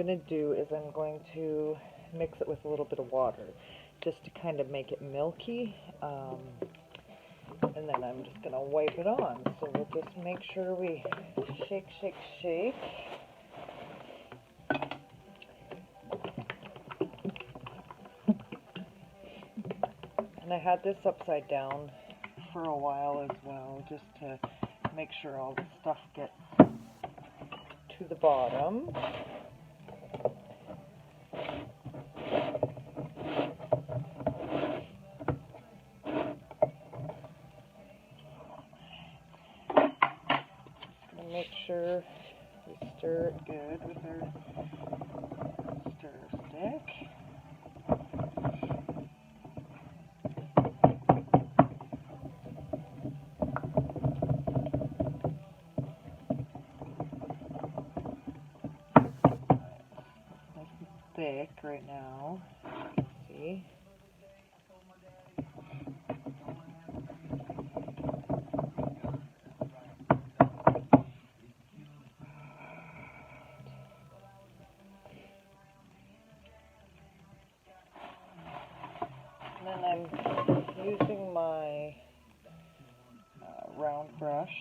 going to do is I'm going to mix it with a little bit of water just to kind of make it milky. And then I'm just going to wipe it on. So we'll just make sure we shake, shake, shake. And I had this upside down for a while as well, just to make sure all the stuff gets to the bottom. Make sure we stir it good with our stir stick. Nice and thick right now. See? And then I'm using my round brush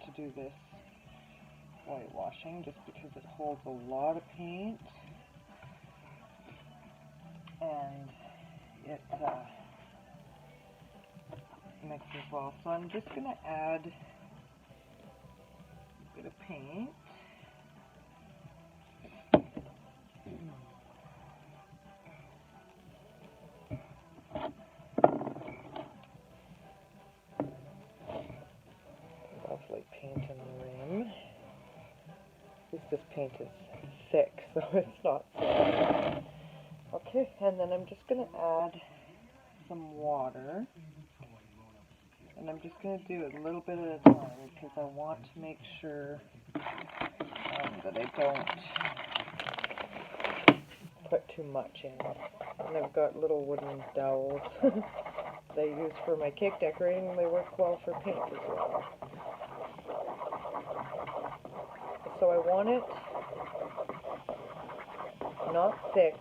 to do this whitewashing, just because it holds a lot of paint and it mixes well. So I'm just going to add a bit of paint. Lovely paint in the rim. At least this paint is thick, so it's not thick. Okay, and then I'm just going to add some water. And I'm just going to do it a little bit at a time because I want to make sure that I don't put too much in. And I've got little wooden dowels that I use for my cake decorating, and they work well for paint as well. So I want it not thick,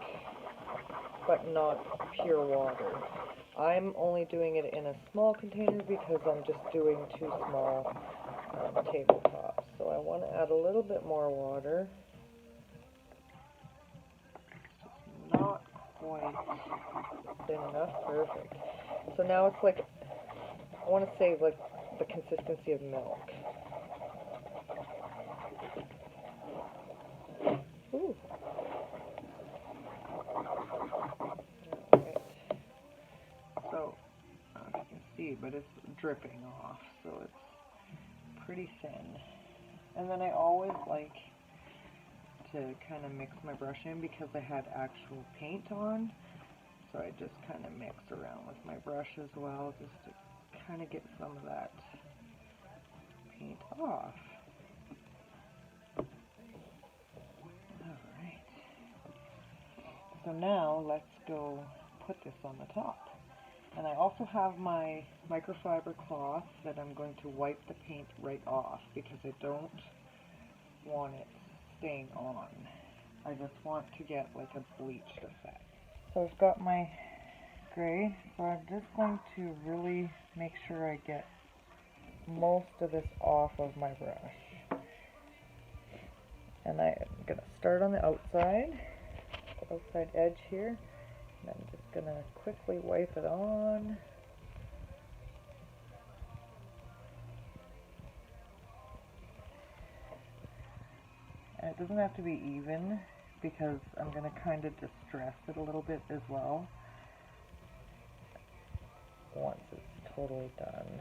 but not pure water. I'm only doing it in a small container because I'm just doing 2 small tabletops. So I want to add a little bit more water. It's not quite thin enough. Perfect. So now it's like, I want to say like the consistency of milk. Ooh. Alright. So, I don't know if you can see, but it's dripping off, so it's pretty thin. And then I always like to kind of mix my brush in because I had actual paint on. So I just kind of mix around with my brush as well, just to kind of get some of that paint off. Alright. So now let's go put this on the top. And I also have my microfiber cloth that I'm going to wipe the paint right off because I don't want it staying on. I just want to get like a bleached effect. So I've got my gray, so I'm just going to really make sure I get most of this off of my brush. And I'm going to start on the outside edge here. And I'm just going to quickly wipe it on. And it doesn't have to be even because I'm going to kind of distress it a little bit as well once it's totally done.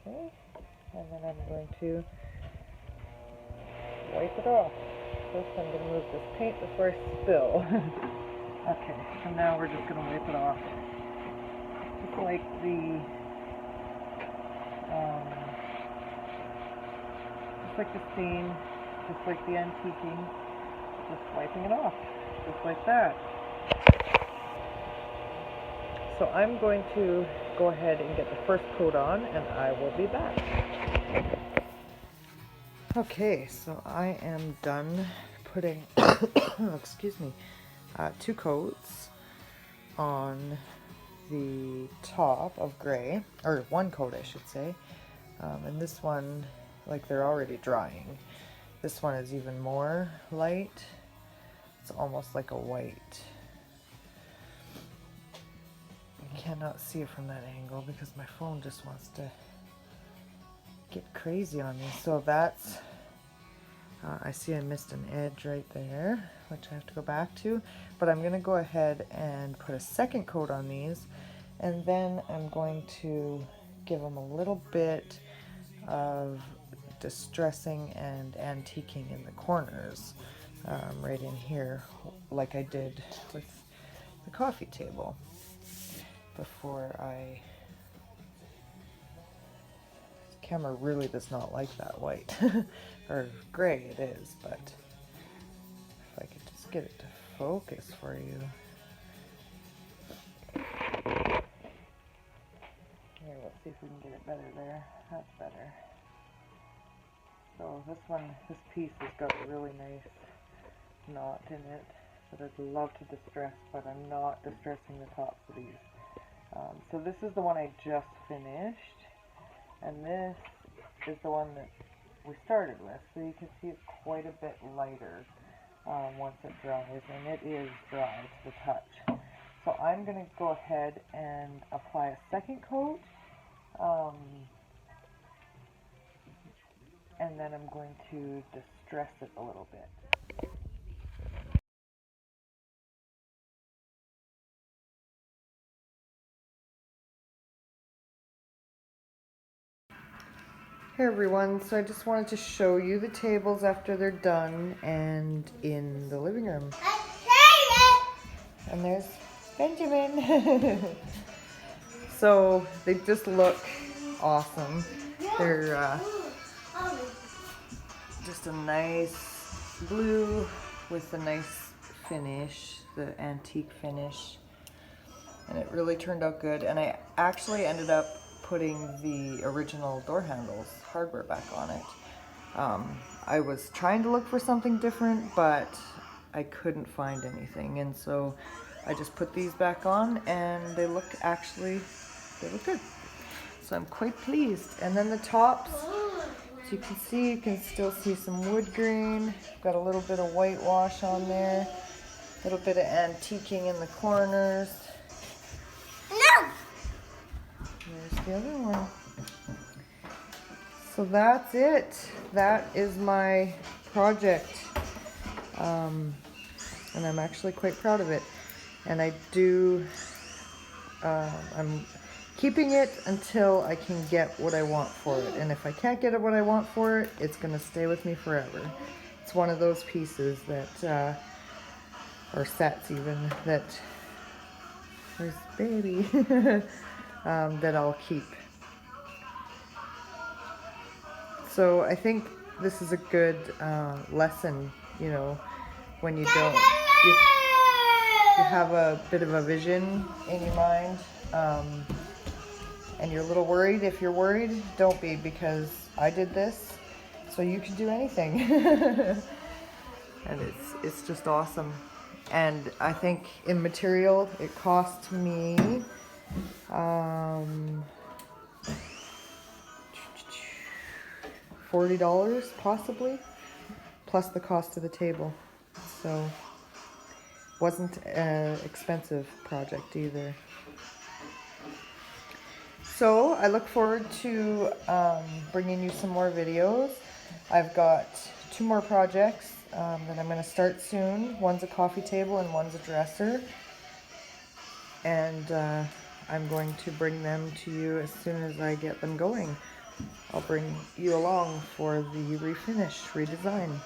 Okay, and then I'm going to wipe it off. First I'm going to move this paint before I spill. Okay, so now we're just going to wipe it off. Just like the stain, just like the antiquing, just wiping it off, just like that. So I'm going to go ahead and get the first coat on, and I will be back. Okay, so I am done putting, excuse me, 2 coats on the top of gray, or 1 coat I should say, and this one, like, they're already drying. This one is even more light. It's almost like a white. You cannot see it from that angle because my phone just wants to get crazy on me. So that's, I see I missed an edge right there, which I have to go back to, but I'm going to go ahead and put a second coat on these, and then I'm going to give them a little bit of distressing and antiquing in the corners, right in here, like I did with the coffee table before I... This camera really does not like that white, or gray it is, but if I could just get it to focus for you. Here, let's see if we can get it better there. That's better. So this piece has got a really nice knot in it that I'd love to distress, but I'm not distressing the tops of these. So this is the one I just finished, and this is the one that we started with. So you can see it's quite a bit lighter once it dries, and it is dry to the touch. So I'm going to go ahead and apply a second coat, and then I'm going to distress it a little bit. Hey everyone, so I just wanted to show you the tables after they're done and in the living room. And there's Benjamin. So they just look awesome. They're just a nice blue with a nice finish, the antique finish. And it really turned out good. And I actually ended up putting the original door handles hardware back on it. I was trying to look for something different, but I couldn't find anything, and so I just put these back on, and they look good. So I'm quite pleased. And then the tops, as you can still see some wood grain. Got a little bit of whitewash on there, a little bit of antiquing in the corners. There's the other one. So that's it. That is my project. And I'm actually quite proud of it. And I'm keeping it until I can get what I want for it. And if I can't get what I want for it, it's going to stay with me forever. It's one of those pieces that, or sets even, that, where's baby? That I'll keep. So I think this is a good lesson, you know, when you don't, you have a bit of a vision in your mind, and you're a little worried. If you're worried, don't be, because I did this, so you can do anything. And it's just awesome. And I think in material, it cost me $40 possibly, plus the cost of the table. So wasn't an expensive project either. So I look forward to bringing you some more videos. I've got 2 more projects that I'm going to start soon. One's a coffee table and one's a dresser. And I'm going to bring them to you as soon as I get them going. I'll bring you along for the refinish, redesign.